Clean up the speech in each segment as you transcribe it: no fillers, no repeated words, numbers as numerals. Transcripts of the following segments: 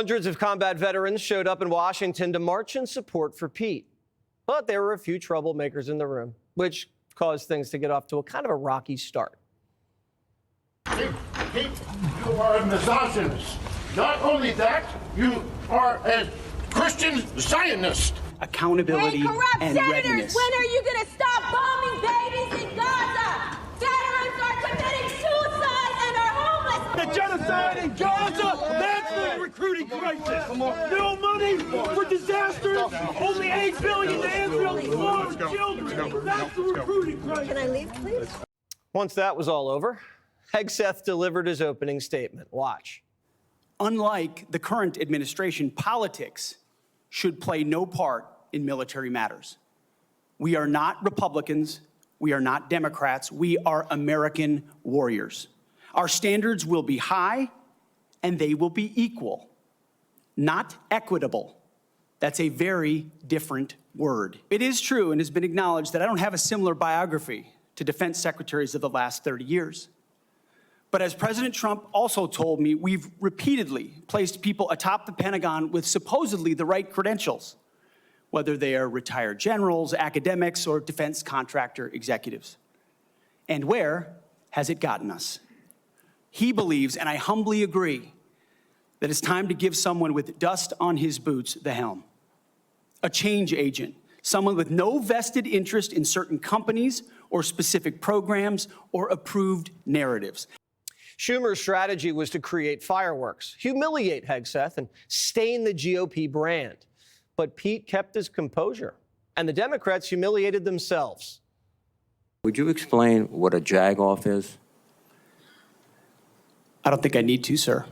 Hundreds of combat veterans showed up in Washington to march in support for Pete. But there were a few troublemakers in the room, which caused things to get off to a kind of a rocky start. Pete, you are a misogynist. Not only that, you are a Christian Zionist. Accountability and readiness. When are you going to stop bombing babies in Gaza? Veterans are committing suicide and are homeless. The genocide in Gaza, that's the recruiting crisis. No money for disasters, only $8 billion to Israel's slaughtered children. That's the recruiting crisis. Can I leave, please? Once that was all over, Hegseth delivered his opening statement. Watch. Unlike the current administration, politics should play no part in military matters. We are not Republicans. We are not Democrats. We are American warriors. Our standards will be high, and they will be equal, not equitable. That's a very different word. It is true and has been acknowledged that I don't have a similar biography to defense secretaries of the last 30 years. But as President Trump also told me, we've repeatedly placed people atop the Pentagon with supposedly the right credentials, whether they are retired generals, academics, or defense contractor executives. And where has it gotten us? He believes, and I humbly agree, that it's time to give someone with dust on his boots the helm. A change agent, someone with no vested interest in certain companies or specific programs or approved narratives. Schumers' strategy was to create fireworks, humiliate Hegseth, and stain the GOP brand. But Pete kept his composure, and the Democrats humiliated themselves. Would you explain what a jag-off is? I don't think I need to, sir.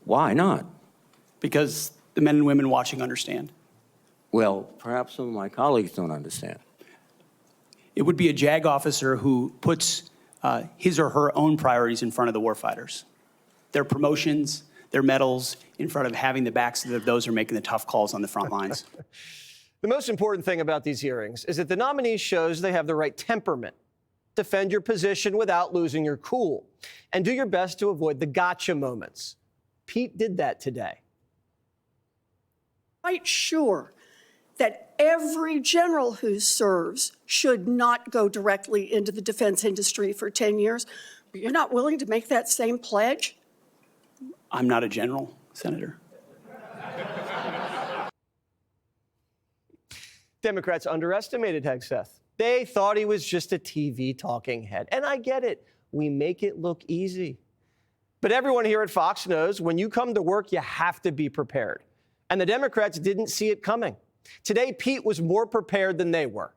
Why not? Because the men and women watching understand. Well, perhaps some of my colleagues don't understand. It would be a JAG officer who puts his or her own priorities in front of the warfighters. Their promotions, their medals, in front of having the backs of those who are making the tough calls on the front lines. The most important thing about these hearings is that the nominee shows they have the right temperament. Defend your position without losing your cool, and do your best to avoid the gotcha moments. Pete did that today. Quite sure that every general who serves should not go directly into the defense industry for 10 years. But you're not willing to make that same pledge? I'm not a general, Senator. Democrats underestimated Hegseth. They thought he was just a TV talking head. And I get it. We make it look easy. But everyone here at Fox knows when you come to work, you have to be prepared. And the Democrats didn't see it coming. Today, Pete was more prepared than they were.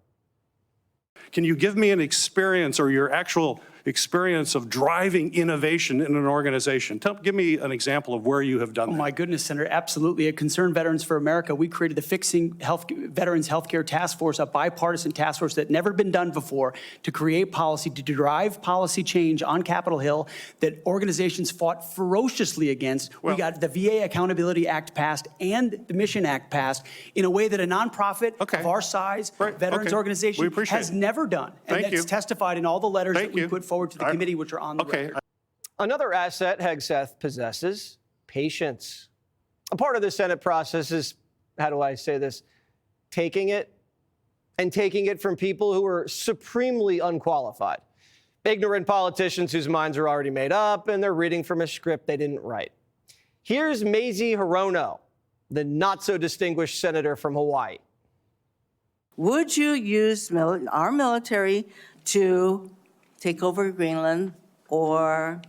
Can you give me an experience or your actual experience of driving innovation in an organization? Give me an example of where you have done that. Oh my goodness, Senator, absolutely. At Concerned Veterans for America, we created the Fixing Veterans Healthcare Task Force, a bipartisan task force that never been done before, to create policy, to drive policy change on Capitol Hill that organizations fought ferociously against. We got the VA Accountability Act passed and the Mission Act passed in a way that a nonprofit of our size, veterans organization, has never done. And that's testified in all the letters that we put forward to the committee, which are on the record. Another asset Hegseth possesses, patience. A part of the Senate process is, how do I say this, taking it from people who are supremely unqualified. Ignorant politicians whose minds are already made up and they're reading from a script they didn't write. Here's Mazie Hirono, the not-so-distinguished senator from Hawaii. Would you use our military to take over Greenland or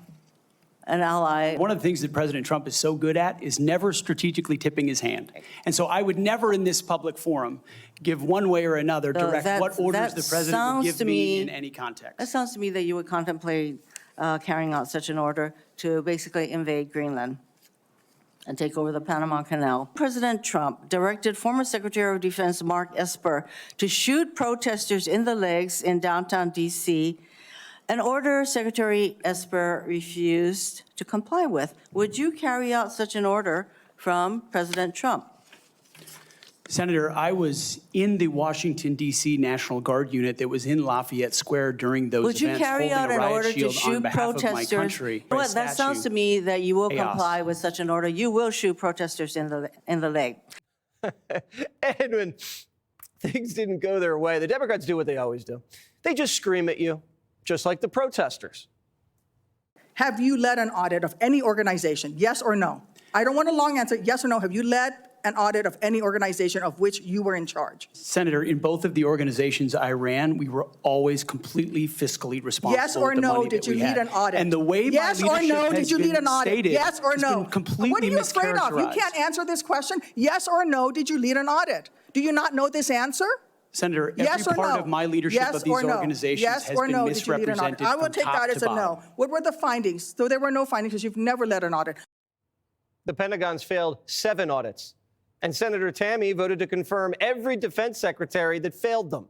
an ally? One of the things that President Trump is so good at is never strategically tipping his hand. And so I would never in this public forum give one way or another direct what orders the president would give me in any context. That sounds to me that you would contemplate carrying out such an order to basically invade Greenland and take over the Panama Canal. President Trump directed former Secretary of Defense Mark Esper to shoot protesters in the legs in downtown D.C., an order Secretary Esper refused to comply with. Would you carry out such an order from President Trump? Senator, I was in the Washington, D.C. National Guard unit that was in Lafayette Square during those Would you events, carry holding out a an riot order to shield on shoot behalf of my protesters? country. Well, that sounds to me that you will Chaos. comply with such an order. You will shoot protesters in the leg. And when things didn't go their way, the Democrats do what they always do. They just scream at you, just like the protesters. Have you led an audit of any organization? Yes or no? I don't want a long answer. Yes or no? Have you led an audit of any organization of which you were in charge? Senator, in both of the organizations I ran, we were always completely fiscally responsible. Yes or with the no? money Did that you we lead had. an audit? And the way yes my or leadership no? has Did you lead been an audit? stated Yes or has no? been completely What are you afraid of? You mischaracterized. can't answer this question. Yes or no? Did you lead an audit? Do you not know this answer? Senator, every Yes or part no? of my leadership Yes of these or no? organizations yes has or been no? Did you lead an audit? misrepresented I will from take top that as to a no. bottom. What were the findings? So there were no findings because you've never led an audit. The Pentagon's failed 7 audits, and Senator Tammy voted to confirm every defense secretary that failed them.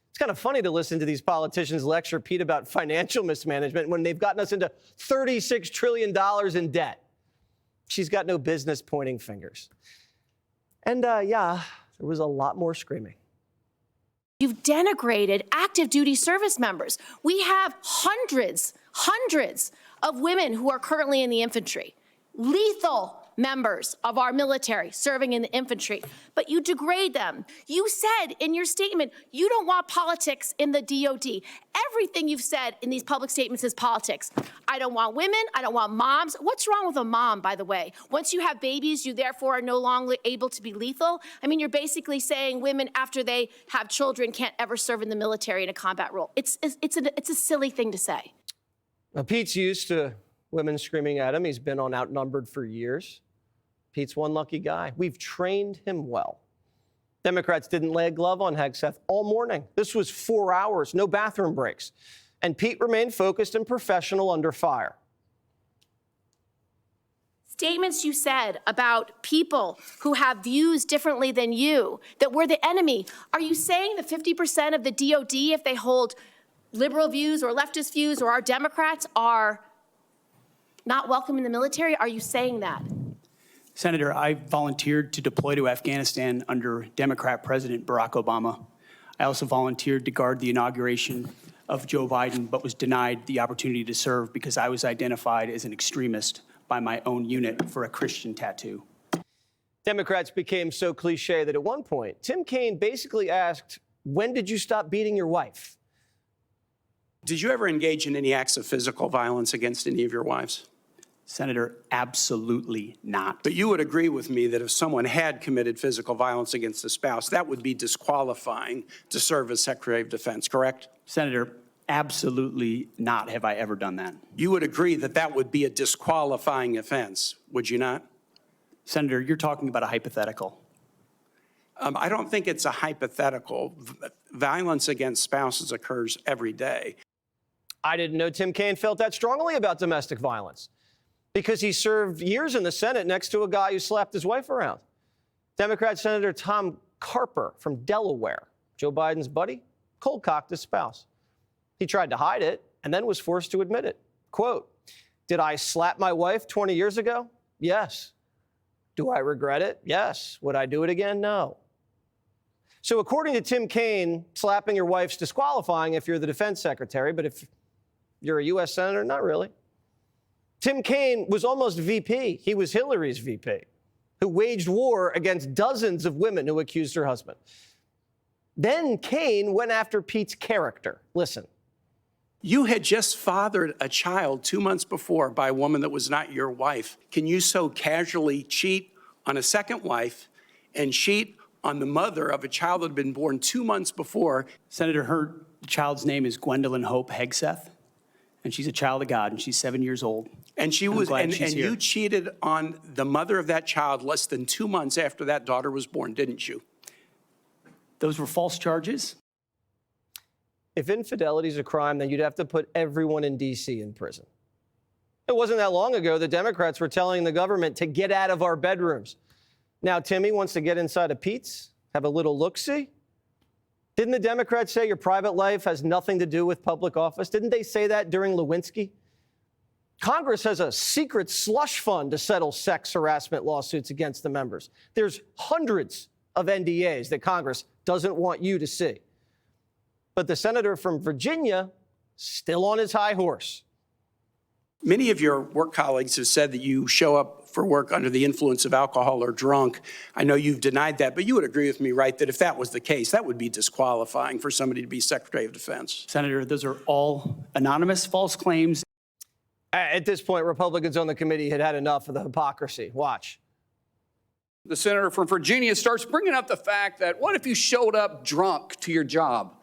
It's kind of funny to listen to these politicians lecture Pete about financial mismanagement when they've gotten us into $36 trillion in debt. She's got no business pointing fingers. And yeah, there was a lot more screaming. You've denigrated active duty service members. We have hundreds of women who are currently in the infantry, lethal members of our military serving in the infantry, but you degrade them. You said in your statement, you don't want politics in the DOD. Everything you've said in these public statements is politics. I don't want women, I don't want moms. What's wrong with a mom, by the way? Once you have babies, you therefore are no longer able to be lethal. I mean, you're basically saying women after they have children can't ever serve in the military in a combat role. It's a silly thing to say. Now, Pete's used to women screaming at him. He's been on Outnumbered for years. Pete's one lucky guy. We've trained him well. Democrats didn't lay a glove on Hegseth all morning. This was 4 hours, no bathroom breaks. And Pete remained focused and professional under fire. Statements you said about people who have views differently than you, that we're the enemy. Are you saying that 50% of the DOD, if they hold liberal views or leftist views or our Democrats, are not welcome in the military? Are you saying that? Senator, I volunteered to deploy to Afghanistan under Democrat President Barack Obama. I also volunteered to guard the inauguration of Joe Biden, but was denied the opportunity to serve because I was identified as an extremist by my own unit for a Christian tattoo. Democrats became so cliche that at one point, Tim Kaine basically asked, when did you stop beating your wife? Did you ever engage in any acts of physical violence against any of your wives? Senator, absolutely not. But you would agree with me that if someone had committed physical violence against a spouse, that would be disqualifying to serve as Secretary of Defense, correct? Senator, absolutely not have I ever done that. You would agree that that would be a disqualifying offense, would you not? Senator, you're talking about a hypothetical. I don't think it's a hypothetical. Violence against spouses occurs every day. I didn't know Tim Kaine felt that strongly about domestic violence, because he served years in the Senate next to a guy who slapped his wife around. Democrat Senator Tom Carper from Delaware, Joe Biden's buddy, cold-cocked his spouse. He tried to hide it and then was forced to admit it. Quote, "Did I slap my wife 20 years ago? Yes. Do I regret it? Yes. Would I do it again? No." So according to Tim Kaine, slapping your wife's disqualifying if you're the defense secretary, but if you're a U.S. senator, not really. Tim Kaine was almost VP. He was Hillary's VP, who waged war against dozens of women who accused her husband. Then Kaine went after Pete's character. Listen. You had just fathered a child 2 months before by a woman that was not your wife. Can you so casually cheat on a second wife and cheat on the mother of a child that had been born 2 months before? Senator, her child's name is Gwendolyn Hope Hegseth, and she's a child of God, and she's 7 years old. And she was, and you cheated on the mother of that child less than 2 months after that daughter was born, didn't you? Those were false charges. If infidelity is a crime, then you'd have to put everyone in D.C. in prison. It wasn't that long ago the Democrats were telling the government to get out of our bedrooms. Now Timmy wants to get inside of Pete's, have a little look-see. Didn't the Democrats say your private life has nothing to do with public office? Didn't they say that during Lewinsky? Congress has a secret slush fund to settle sex harassment lawsuits against the members. There's hundreds of NDAs that Congress doesn't want you to see. But the senator from Virginia, still on his high horse. Many of your work colleagues have said that you show up for work under the influence of alcohol or drunk. I know you've denied that, but you would agree with me, right, that if that was the case, that would be disqualifying for somebody to be Secretary of Defense. Senator, those are all anonymous false claims. At this point, Republicans on the committee had had enough of the hypocrisy. Watch. The senator from Virginia starts bringing up the fact that what if you showed up drunk to your job?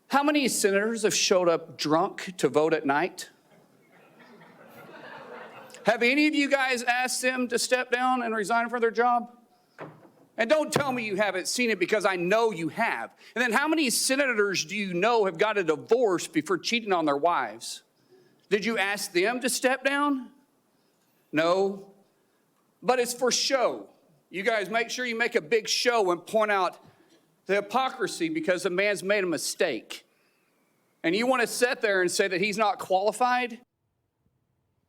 How many senators have showed up drunk to vote at night? Have any of you guys asked them to step down and resign from their job? And don't tell me you haven't seen it, because I know you have. And then how many senators do you know have got a divorce before cheating on their wives? Did you ask them to step down? No. But it's for show. You guys make sure you make a big show and point out the hypocrisy because the man's made a mistake. And you want to sit there and say that he's not qualified?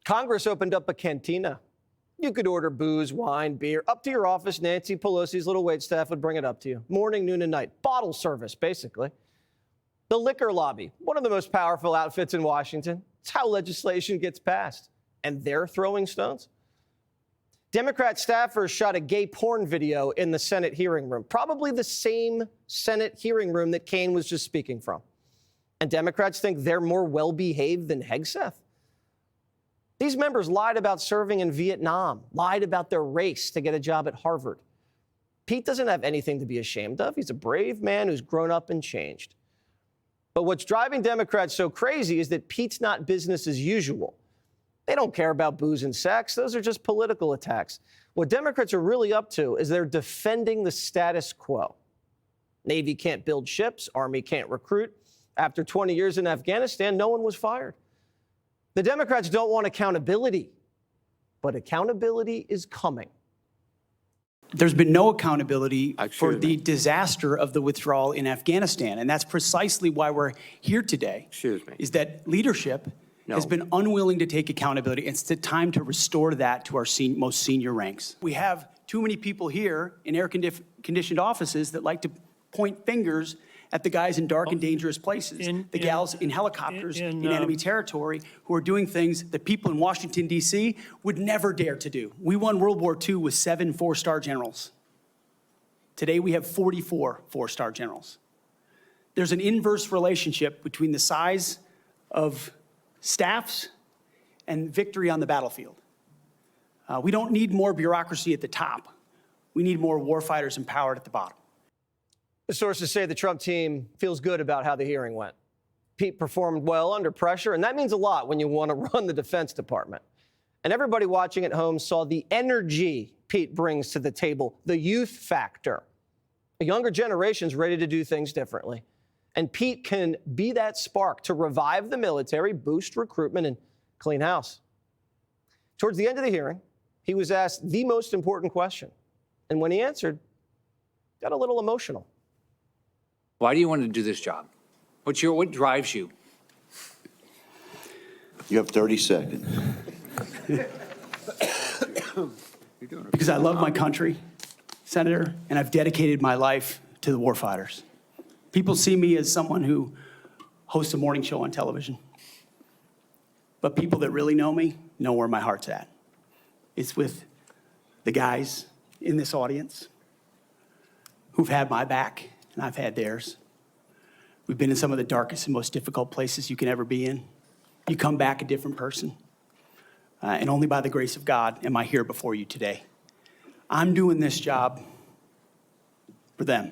Congress opened up a cantina. You could order booze, wine, beer. Up to your office, Nancy Pelosi's little waitstaff would bring it up to you. Morning, noon, and night. Bottle service, basically. The liquor lobby, one of the most powerful outfits in Washington. It's how legislation gets passed. And they're throwing stones? Democrat staffers shot a gay porn video in the Senate hearing room, probably the same Senate hearing room that Kane was just speaking from. And Democrats think they're more well-behaved than Hegseth. These members lied about serving in Vietnam, lied about their race to get a job at Harvard. Pete doesn't have anything to be ashamed of. He's a brave man who's grown up and changed. But what's driving Democrats so crazy is that Pete's not business as usual. They don't care about booze and sex. Those are just political attacks. What Democrats are really up to is they're defending the status quo. Navy can't build ships. Army can't recruit. After 20 years in Afghanistan, no one was fired. The Democrats don't want accountability, but accountability is coming. There's been no accountability for the disaster of the withdrawal in Afghanistan. And that's precisely why we're here today. Excuse me. Is that leadership has been unwilling to take accountability. It's the time to restore that to our most senior ranks. We have too many people here in air-conditioned offices that like to point fingers at the guys in dark and dangerous places, the gals in helicopters in enemy territory who are doing things that people in Washington, D.C. would never dare to do. We won World War II with 7 four-star generals. Today we have 44 four-star generals. There's an inverse relationship between the size of staffs and victory on the battlefield. We don't need more bureaucracy at the top. We need more warfighters empowered at the bottom. The sources say the Trump team feels good about how the hearing went. Pete performed well under pressure, and that means a lot when you want to run the Defense Department. And everybody watching at home saw the energy Pete brings to the table, the youth factor. The younger generation's ready to do things differently. And Pete can be that spark to revive the military, boost recruitment, and clean house. Towards the end of the hearing, he was asked the most important question. And when he answered, got a little emotional. Why do you want to do this job? What drives you? You have 30 seconds. Because I love my country, Senator, and I've dedicated my life to the warfighters. People see me as someone who hosts a morning show on television. But people that really know me know where my heart's at. It's with the guys in this audience who've had my back, and I've had theirs. We've been in some of the darkest and most difficult places you can ever be in. You come back a different person. And only by the grace of God am I here before you today. I'm doing this job for them.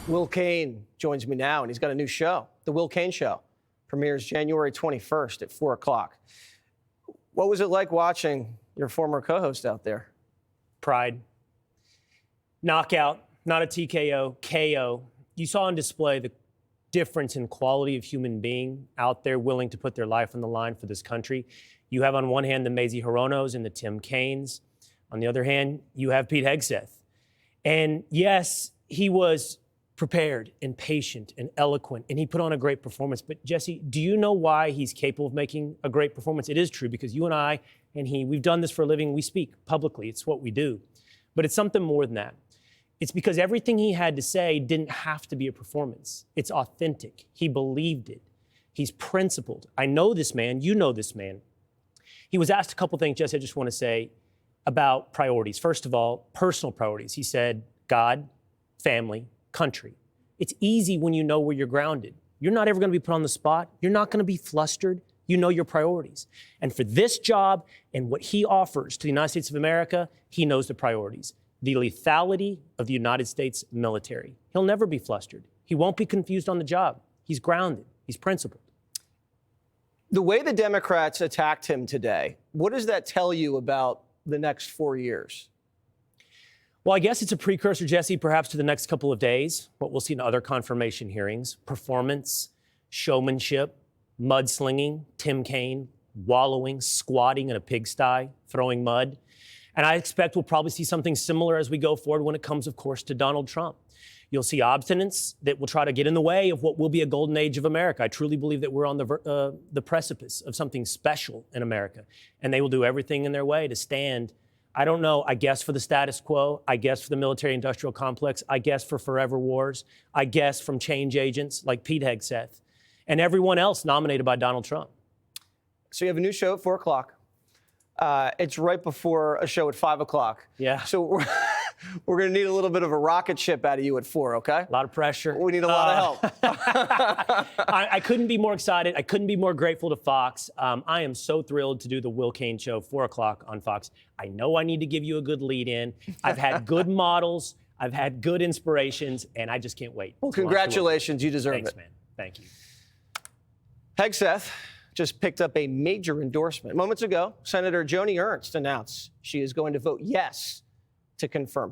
Will Kane joins me now, and he's got a new show, The Will Kane Show. Premieres January 21st at 4 o'clock. What was it like watching your former co-host out there? Pride. Knockout, not a TKO, KO. You saw on display the difference in quality of human being out there willing to put their life on the line for this country. You have on one hand the Mazie Hironos and the Tim Kaines. On the other hand, you have Pete Hegseth. And yes, he was prepared and patient and eloquent, and he put on a great performance. But Jesse, do you know why he's capable of making a great performance? It is true, because you and I and he, we've done this for a living. We speak publicly. It's what we do. But it's something more than that. It's because everything he had to say didn't have to be a performance. It's authentic. He believed it. He's principled. I know this man. You know this man. He was asked a couple things, Jesse, I just want to say about priorities. First of all, personal priorities. He said, God, family, country. It's easy when you know where you're grounded. You're not ever going to be put on the spot. You're not going to be flustered. You know your priorities. And for this job and what he offers to the United States of America, he knows the priorities. The lethality of the United States military. He'll never be flustered. He won't be confused on the job. He's grounded. He's principled. The way the Democrats attacked him today, what does that tell you about the next 4 years? Well, I guess it's a precursor, Jesse, perhaps to the next couple of days, what we'll see in other confirmation hearings. Performance, showmanship, mudslinging, Tim Kaine, wallowing, squatting in a pigsty, throwing mud. And I expect we'll probably see something similar as we go forward when it comes, of course, to Donald Trump. You'll see obstinance that will try to get in the way of what will be a golden age of America. I truly believe that we're on the precipice of something special in America. And they will do everything in their way to stand, I don't know, I guess for the status quo, I guess for the military-industrial complex, I guess for forever wars, I guess from change agents like Pete Hegseth, and everyone else nominated by Donald Trump. So you have a new show at 4 o'clock. It's right before a show at 5 o'clock. Yeah. So we're going to need a little bit of a rocket ship out of you at 4, okay? A lot of pressure. We need a lot of help. I couldn't be more excited. I couldn't be more grateful to Fox. I am so thrilled to do the Will Kane Show, 4 o'clock on Fox. I know I need to give you a good lead in. I've had good models. I've had good inspirations, and I just can't wait. Well, congratulations. You deserve Thanks, it. man. Thank you. Hegseth just picked up a major endorsement. Moments ago, Senator Joni Ernst announced she is going to vote yes to confirm him.